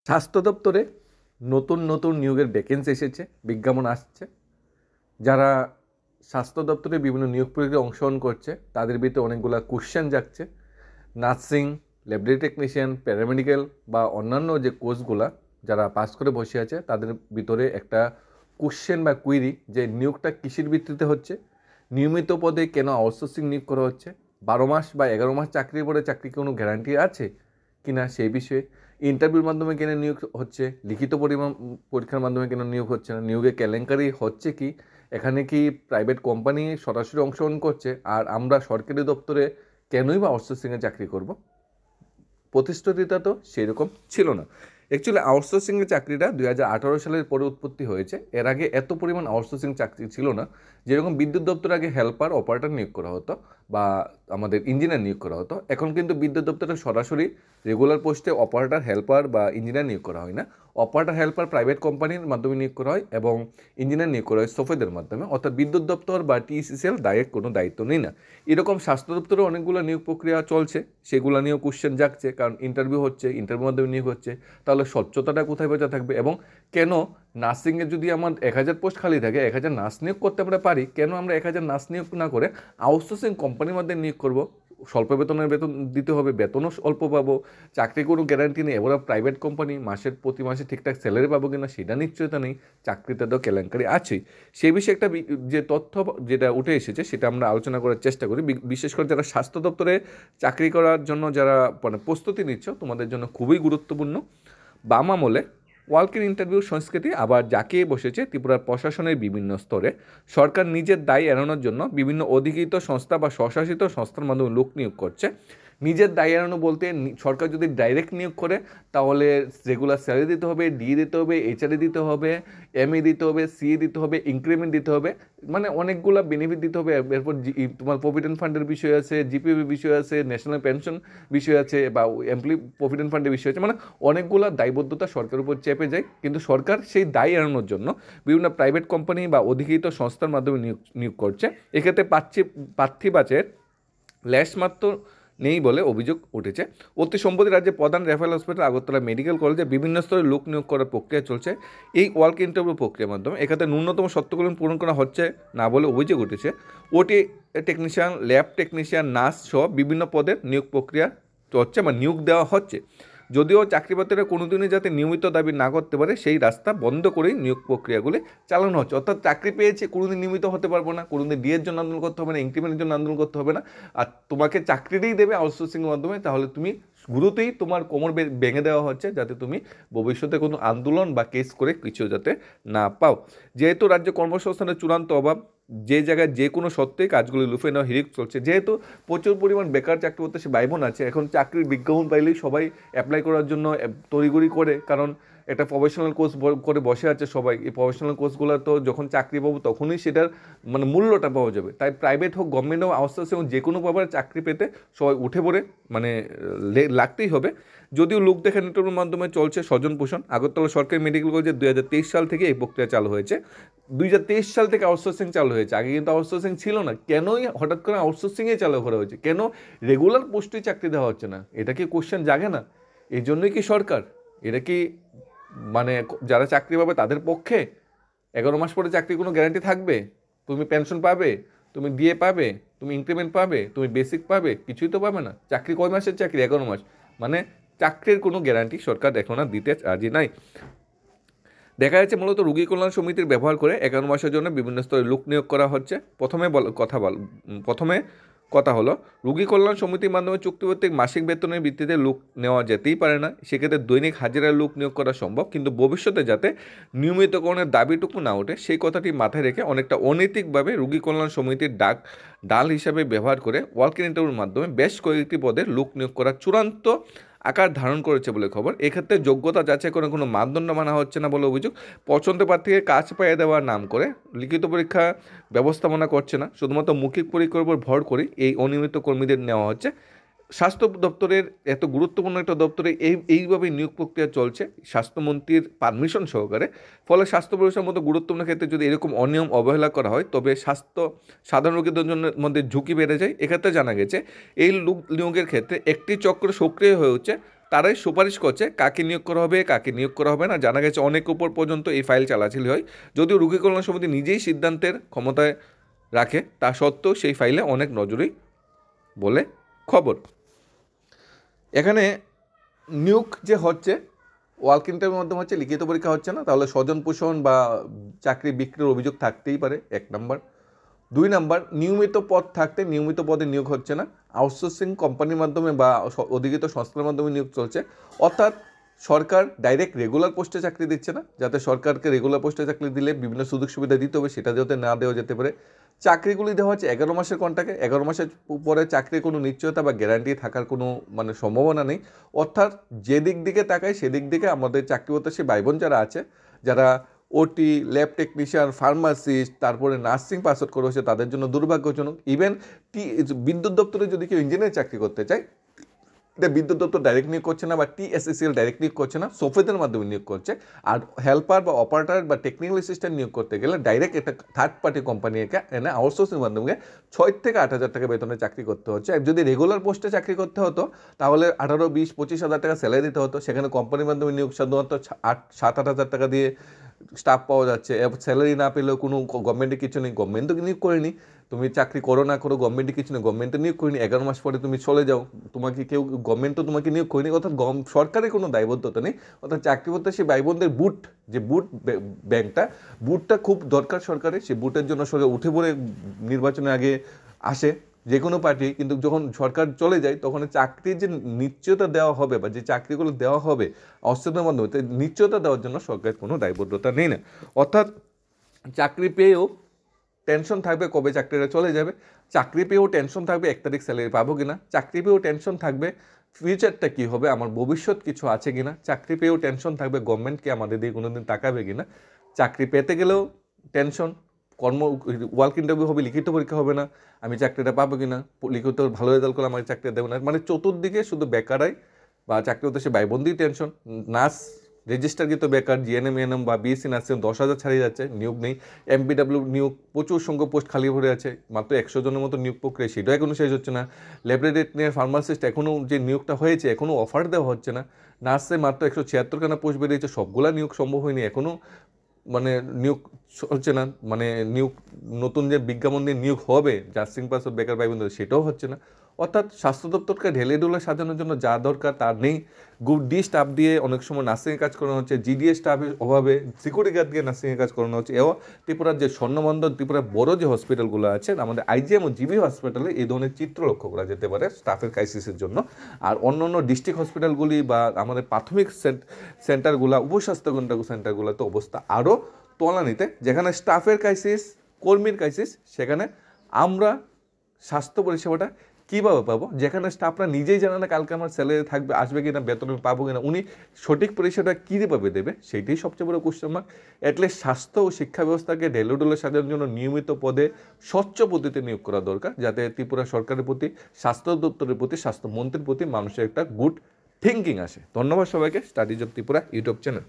স্বাস্থ্য দপ্তরে নতুন নতুন নিয়োগের ভ্যাকেন্সি এসেছে, বিজ্ঞাপন আসছে। যারা স্বাস্থ্য দপ্তরে বিভিন্ন নিয়োগ প্রক্রিয়ায় অংশগ্রহণ করছে তাদের ভিতরে অনেকগুলো কোশ্চেন জাগছে। নার্সিং, ল্যাবরেটরি টেকনিশিয়ান, প্যারামেডিক্যাল বা অন্যান্য যে কোর্সগুলা যারা পাস করে বসে আছে তাদের ভিতরে একটা কোশ্চেন বা কুইরি যে নিয়োগটা কিসের ভিত্তিতে হচ্ছে, নিয়মিত পদে কেন আউটসোর্সিং নিয়োগ করা হচ্ছে, 12 মাস বা 11 মাস চাকরির পরে চাকরির কোনো গ্যারান্টি আছে কিনা সেই বিষয়ে, ইন্টারভিউর মাধ্যমে কেন নিয়োগ হচ্ছে, লিখিত পরীক্ষার মাধ্যমে কেন নিয়োগ হচ্ছে না, নিয়োগে কেলেঙ্কারি হচ্ছে কি, এখানে কি প্রাইভেট কোম্পানি সরাসরি অংশগ্রহণ করছে, আর আমরা সরকারি দপ্তরে কেনই বা আউটসোর্সিংয়ে চাকরি করব। প্রতিশ্রুতিটা তো সেরকম ছিল না। অ্যাকচুয়ালি আউটসোর্সিংয়ের চাকরিটা 2018 সালের পরে উৎপত্তি হয়েছে। এর আগে এত পরিমাণ আউটসোর্সিং চাকরি ছিল না। যেরকম বিদ্যুৎ দপ্তরে আগে হেল্পার, অপারেটর নিয়োগ করা হতো বা আমাদের ইঞ্জিনিয়ার নিয়োগ করা হতো, এখন কিন্তু বিদ্যুৎ দপ্তরে সরাসরি রেগুলার পোস্টে অপারেটর, হেল্পার বা ইঞ্জিনিয়ার নিয়োগ করা হয় না। অপারেটর, হেল্পার প্রাইভেট কোম্পানির মাধ্যমে নিয়োগ করা হয় এবং ইঞ্জিনিয়ার নিয়োগ করা হয় সফেদের মাধ্যমে। অর্থাৎ বিদ্যুৎ দপ্তর বা টিসিসিএল ডাইরেক্ট কোনো দায়িত্ব নেই না। এরকম স্বাস্থ্য দপ্তরে অনেকগুলো নিয়োগ প্রক্রিয়া চলছে, সেগুলো নিয়েও কোশ্চেন জাগছে, কারণ ইন্টারভিউ হচ্ছে, ইন্টারভিউর মাধ্যমে নিয়োগ হচ্ছে, তাহলে স্বচ্ছতাটা কোথায় বজায় থাকবে? এবং কেন নার্সিংয়ে যদি আমার 1000 পোস্ট খালি থাকে, 1000 নার্স নিয়োগ করতে আমরা পারি, কেন আমরা 1000 নার্স নিয়োগ না করে আউটসোর্সিং কোম্পানির মধ্যে নিয়োগ করব? স্বল্প বেতনের বেতন দিতে হবে, বেতনও অল্প পাবো, চাকরি কোনো গ্যারান্টি নেই। এবার প্রাইভেট কোম্পানি প্রতি মাসে ঠিকঠাক স্যালারি পাবো কিনা সেটা নিশ্চয়তা নেই, চাকরিতে তো কেলেঙ্কারি আছেই। সেই বিষয়ে একটা যে তথ্য যেটা উঠে এসেছে সেটা আমরা আলোচনা করার চেষ্টা করি। বিশেষ করে যারা স্বাস্থ্য দপ্তরে চাকরি করার জন্য যারা প্রস্তুতি নিচ্ছ, তোমাদের জন্য খুবই গুরুত্বপূর্ণ। বাম আমলে ওয়াক ইন ইন্টারভিউ সংস্কৃতি আবার জাঁকিয়ে বসেছে ত্রিপুরার প্রশাসনের বিভিন্ন স্তরে। সরকার নিজের দায় এড়ানোর জন্য বিভিন্ন অধিকৃত সংস্থা বা স্বশাসিত সংস্থার মাধ্যমে লোক নিয়োগ করছে। নিজের দায় এড়ানো বলতে সরকার যদি ডাইরেক্ট নিয়োগ করে তাহলে রেগুলার স্যালারি দিতে হবে, ডি দিতে হবে, এইচআরএ দিতে হবে, এমএ দিতে হবে, সিএ দিতে হবে, ইনক্রিমেন্ট দিতে হবে, মানে অনেকগুলো বেনিফিট দিতে হবে। এরপর তোমার প্রভিডেন্ট ফান্ডের বিষয় আছে, জিপিএফ বিষয় আছে, ন্যাশনাল পেনশন বিষয় আছে বা এমপ্লয়ি প্রভিডেন্ট ফান্ডের বিষয় আছে, মানে অনেকগুলো দায়বদ্ধতা সরকারের উপর চেপে যায়। কিন্তু সরকার সেই দায় এড়ানোর জন্য বিভিন্ন প্রাইভেট কোম্পানি বা অধিকৃত সংস্থার মাধ্যমে নিয়োগ করছে। এক্ষেত্রে প্রার্থী বাচের লেশমাত্র নেই বলে অভিযোগ উঠেছে। অতি সম্প্রতি রাজ্যের প্রধান রেফারেল হসপিটাল, আগরতলা মেডিকেল কলেজে বিভিন্ন স্তরে লোক নিয়োগ করার প্রক্রিয়া চলছে। এই ওয়ার্ক ইন্টারভিউ প্রক্রিয়ার মাধ্যমে এক্ষেত্রে ন্যূনতম শর্তগুলো পূরণ করা হচ্ছে না বলে অভিযোগ উঠেছে। ওটি টেকনিশিয়ান, ল্যাব টেকনিশিয়ান, নার্স সহ বিভিন্ন পদের নিয়োগ প্রক্রিয়া হচ্ছে বা নিয়োগ দেওয়া হচ্ছে। যদিও চাকরিপ্রার্থীরা কোনোদিনই যাতে নিয়মিত দাবি না করতে পারে সেই রাস্তা বন্ধ করেই নিয়োগ প্রক্রিয়াগুলি চালানো হচ্ছে। অর্থাৎ চাকরি পেয়েছে, কোনোদিন নিয়মিত হতে পারবো না, কোনোদিন ডিএর জন্য আন্দোলন করতে হবে না, ইনক্রিমেন্টের জন্য আন্দোলন করতে হবে না, আর তোমাকে চাকরিটাই দেবে আউটসোর্সিংয়ের মাধ্যমে। তাহলে তুমি শুরুতেই তোমার কোমর ভেঙে দেওয়া হচ্ছে যাতে তুমি ভবিষ্যতে কোনো আন্দোলন বা কেস করে কিছু যাতে না পাও। যেহেতু রাজ্যে কর্মসংস্থানের চূড়ান্ত অভাব, যে জায়গায় যে কোনো সত্ত্বেই কাজগুলি লুফে নেওয়া হিরিক চলছে, যেহেতু প্রচুর পরিমাণ বেকার চাকরি করতে সে ভাই বোন আছে, এখন চাকরির বিজ্ঞাপন পাইলেই সবাই অ্যাপ্লাই করার জন্য তড়িঘড়ি করে, কারণ একটা প্রফেশনাল কোর্স করে বসে আছে সবাই। এই প্রফেশনাল কোর্সগুলো তো যখন চাকরি পাবো তখনই সেটার মানে মূল্যটা পাওয়া যাবে। তাই প্রাইভেট হোক, গভর্নমেন্ট হোক, আউটসোর্সিং হোক, যে কোনো ব্যাপারে চাকরি পেতে সবাই উঠে পড়ে মানে লাগতেই হবে। যদিও লোক দেখা নেটওয়ার্কের মাধ্যমে চলছে স্বজন পোষণ। আগরতলা সরকারি মেডিকেল কলেজে 2023 সাল থেকে এই প্রক্রিয়া চালু হয়েছে। 2023 সাল থেকে আউটসোর্সিং চালু হয়েছে, আগে কিন্তু আউটসোর্সিং ছিল না। কেনই হঠাৎ করে আউটসোর্সিংয়ে চালু করা হয়েছে? কেন রেগুলার পোস্টে চাকরি দেওয়া হচ্ছে না? এটা কি কোশ্চেন জাগে না? এই জন্যই কি সরকার, এটা কি মানে যারা চাকরি পাবে তাদের পক্ষে 11 মাস পরে চাকরির কোনো গ্যারান্টি থাকবে? তুমি পেনশন পাবে, তুমি ডিএ পাবে, তুমি ইনক্রিমেন্ট পাবে, তুমি বেসিক পাবে, কিছুই তো পাবে না। চাকরি কয় মাসের চাকরি? 11 মাস। মানে চাকরির কোনো গ্যারান্টি সরকার এখন আর দিতে রাজি নাই। দেখা যাচ্ছে মূলত রোগী কল্যাণ সমিতির ব্যবহার করে 11 মাসের জন্য বিভিন্ন স্তরে লোক নিয়োগ করা হচ্ছে। প্রথমে কথা হলো, রোগী কল্যাণ সমিতির মাধ্যমে চুক্তিভিত্তিক মাসিক বেতনের ভিত্তিতে লোক নেওয়া যেতেই পারে না, সেক্ষেত্রে দৈনিক হাজিরার লোক নিয়োগ করা সম্ভব। কিন্তু ভবিষ্যতে যাতে নিয়মিতকরণের দাবিটুকু না ওঠে সেই কথাটি মাথায় রেখে অনেকটা অনৈতিকভাবে রোগী কল্যাণ সমিতির ডাল হিসাবে ব্যবহার করে ওয়াক ইন ইন্টারভিউর মাধ্যমে বেশ কয়েকটি পদে লোক নিয়োগ করা চূড়ান্ত আকার ধারণ করেছে বলে খবর। এক্ষেত্রে যোগ্যতা যাচাই করে কোনো মানদণ্ড মানা হচ্ছে না বলে অভিযোগ। পছন্দের প্রার্থীকে কাজ পাইয়ে দেওয়ার নাম করে লিখিত পরীক্ষা ব্যবস্থাপনা করছে না, শুধুমাত্র মৌখিক পরীক্ষার উপর ভর করে এই অনিয়মিত কর্মীদের নেওয়া হচ্ছে। স্বাস্থ্য দপ্তরের এত গুরুত্বপূর্ণ একটা দপ্তরে এইভাবে নিয়োগ প্রক্রিয়া চলছে স্বাস্থ্যমন্ত্রীর পারমিশন সহকারে। ফলে স্বাস্থ্য পরিষেবার মতো গুরুত্বপূর্ণ ক্ষেত্রে যদি এরকম অনিয়ম অবহেলা করা হয় তবে সাধারণ রোগীদের জন্য মধ্যে ঝুঁকি বেড়ে যায়। এক্ষেত্রে জানা গেছে এই লোক নিয়োগের ক্ষেত্রে একটি চক্র সক্রিয় হয়ে উঠছে তারাই সুপারিশ করছে কাকে নিয়োগ করা হবে কাকে নিয়োগ করা হবে না। জানা গেছে অনেক উপর পর্যন্ত এই ফাইল চালাচালি হয়, যদিও রোগী কল্যাণ সমিতি নিজেই সিদ্ধান্তের ক্ষমতায় রাখে, তা সত্ত্বেও সেই ফাইলে অনেক নজরই বলে খবর। এখানে নিয়োগ যে হচ্ছে ওয়ার্ক ইন্টারভিউর মাধ্যমে হচ্ছে, লিখিত পরীক্ষা হচ্ছে না, তাহলে স্বজন পোষণ বা চাকরি বিক্রির অভিযোগ থাকতেই পারে, 1 নম্বর। 2 নম্বর, নিয়মিত পদ থাকতে নিয়মিত পদে নিয়োগ হচ্ছে না, আউটসোর্সিং কোম্পানির মাধ্যমে বা অধিকৃত সংস্থার মাধ্যমে নিয়োগ চলছে। অর্থাৎ সরকার ডাইরেক্ট রেগুলার পোস্টে চাকরি দিচ্ছে না, যাতে সরকারকে রেগুলার পোস্টে চাকরি দিলে বিভিন্ন সুযোগ সুবিধা দিতে হবে, সেটা যাতে না দেওয়া যেতে পারে। চাকরিগুলি দেওয়া হচ্ছে 11 মাসের কন্ট্রাক্টে, 11 মাসের পরে চাকরির কোনো নিশ্চয়তা বা গ্যারান্টি থাকার কোনো সম্ভাবনা নেই। অর্থাৎ যে দিক দিকে তাকায় সেদিক দিকে আমাদের চাকরি প্রত্যাশী ভাই বোন যারা আছে, যারা ওটি, ল্যাব টেকনিশিয়ান, ফার্মাসিস্ট, তারপরে নার্সিং পাস আউট করে হচ্ছে, তাদের জন্য দুর্ভাগ্যজনক। ইভেন বিদ্যুৎ দপ্তরে যদি কেউ ইঞ্জিনিয়ার চাকরি করতে চায়, এটা বিদ্যুৎ দপ্তর ডাইরেক্ট নিয়োগ করছে না বা TSSCL ডাইরেক্ট নিয়োগ করছে না, সোফেদের মাধ্যমে নিয়োগ করছে। আর হেল্পার বা অপারেটর বা টেকনিক্যাল অ্যাসিস্ট্যান্ট নিয়োগ করতে গেলে ডাইরেক্ট একটা থার্ড পার্টি কোম্পানিকে এনে আউটসোর্সের মাধ্যমে 6 থেকে 8 হাজার টাকা বেতনে চাকরি করতে হচ্ছে। আর যদি রেগুলার পোস্টে চাকরি করতে হতো তাহলে 18, 20, 25 হাজার টাকা স্যালারি দিতে হতো। সেখানে কোম্পানির মাধ্যমে নিয়োগ সাধারণত 7-8 হাজার টাকা দিয়ে স্টাফ পাওয়া যাচ্ছে। স্যালারি না পেলেও কোনো গভর্নমেন্টে কিছু নেই, গভর্নমেন্ট তো নিয়োগ করেনি। তুমি চাকরি করো না করো, গভর্নমেন্টে কিছু নেই, গভর্নমেন্টে নিয়োগ করিনি, 11 মাস পরে তুমি চলে যাও, তোমাকে কেউ গভর্নমেন্ট তো তোমাকে নিয়োগ করিনি। অর্থাৎ সরকারের কোনো দায়বদ্ধতা নেই। অর্থাৎ চাকরি প্রত্যাশী ভাই বোনদের যে বুট ব্যাংকটা, বুটটা খুব দরকার সরকারের। সেই বুটের জন্য সরকার উঠে পড়ে নির্বাচনের আগে আসে যে কোনো পার্টি, কিন্তু যখন সরকার চলে যায় তখন চাকরির যে নিশ্চয়তা দেওয়া হবে বা যে চাকরিগুলো দেওয়া হবে অস্থায়ীর মাধ্যমে, নিশ্চয়তা দেওয়ার জন্য সরকারের কোনো দায়বদ্ধতা নেই না। অর্থাৎ চাকরি পেয়েও টেনশন থাকবে কবে চাকরিটা চলে যাবে, চাকরি পেয়েও টেনশন থাকবে 1 তারিখ স্যালারি পাবো কিনা, চাকরি পেয়েও টেনশন থাকবে ফিউচারটা কী হবে, আমার ভবিষ্যৎ কিছু আছে কিনা, চাকরি পেয়েও টেনশন থাকবে গভর্নমেন্টকে আমাদের দিয়ে কোনোদিন তাকাবে কিনা। চাকরি পেতে গেলেও টেনশন, ওয়ার্ক ইন্টারভিউ হবে, লিখিত পরীক্ষা হবে না, আমি চাকরিটা পাবো কিনা, লিখিত ভালো রেজাল্ট করলে আমার চাকরি দেবো না। মানে চতুর্দিকে শুধু বেকারাই বা চাকরি হতে সে ভাই বোনদের টেনশন। নার্স রেজিস্টারকৃত বেকার, GNM, ANM বা BSc নার্সিং 10,000 ছাড়িয়ে যাচ্ছে, নিয়োগ নেই। MPW নিয়োগ প্রচুর সংখ্যক পোস্ট খালি ভরে আছে, মাত্র 100 জনের মতো নিয়োগ প্রক্রিয়া, সেটাও এখনও শেষ হচ্ছে না। ল্যাবরেটরি ফার্মাসিস্ট এখনও যে নিয়োগটা হয়েছে এখনও অফার দেওয়া হচ্ছে না। নার্সে মাত্র 176খানা পোস্ট বেরিয়েছে, সবগুলা নিয়োগ সম্ভব হয়নি এখনও, মানে নিয়োগ হচ্ছে না। মানে নিয়োগ নতুন যে বিজ্ঞাপন দিয়ে নিয়োগ হবে নার্সিং পাস বেকার ভাই বোনদের, সেটাও হচ্ছে না। অর্থাৎ স্বাস্থ্য দপ্তরকে ঢেলে ঢুলে সাজানোর জন্য যা দরকার তা নেই। গ্রুপ ডি স্টাফ দিয়ে অনেক সময় নার্সিংয়ের কাজ করানো হচ্ছে, GDA স্টাফের অভাবে সিকিউরিটি গার্ড দিয়ে নার্সিংয়ের কাজ করানো হচ্ছে। এবং ত্রিপুরার যে স্বর্ণবন্দর, ত্রিপুরার বড় যে হসপিটালগুলো আছে, আমাদের IGM ও GB হসপিটালে এই ধরনের চিত্র লক্ষ্য করা যেতে পারে স্টাফের ক্রাইসিসের জন্য। আর অন্য অন্য ডিস্ট্রিক্ট হসপিটালগুলি বা আমাদের প্রাথমিক সেন্টারগুলো, উপস্বাস্থ্য সেন্টারগুলোতে অবস্থা আরও তলানিতে, যেখানে স্টাফের ক্রাইসিস, কর্মীর ক্রাইসিস, সেখানে আমরা স্বাস্থ্য পরিষেবাটা কীভাবে পাবো, যেখানে স্টাফরা নিজেই জানে না কালকে আমার স্যালারি থাকবে, আসবে কিনা, বেতন পাবো কিনা, উনি সঠিক পরিষেবাটা কীভাবে দেবে, সেইটাই সবচেয়ে বড় কোশ্চেন মার্ক। অ্যাটলিস্ট স্বাস্থ্য ও শিক্ষা ব্যবস্থাকে ঢেলে সাজানোর জন্য নিয়মিত পদে স্বচ্ছ পদ্ধতিতে নিয়োগ করা দরকার, যাতে ত্রিপুরা সরকারের প্রতি, স্বাস্থ্য দপ্তরের প্রতি, স্বাস্থ্যমন্ত্রীর প্রতি মানুষের একটা গুড থিঙ্কিং আসে। ধন্যবাদ সবাইকে। Studies of Tripura YouTube channel.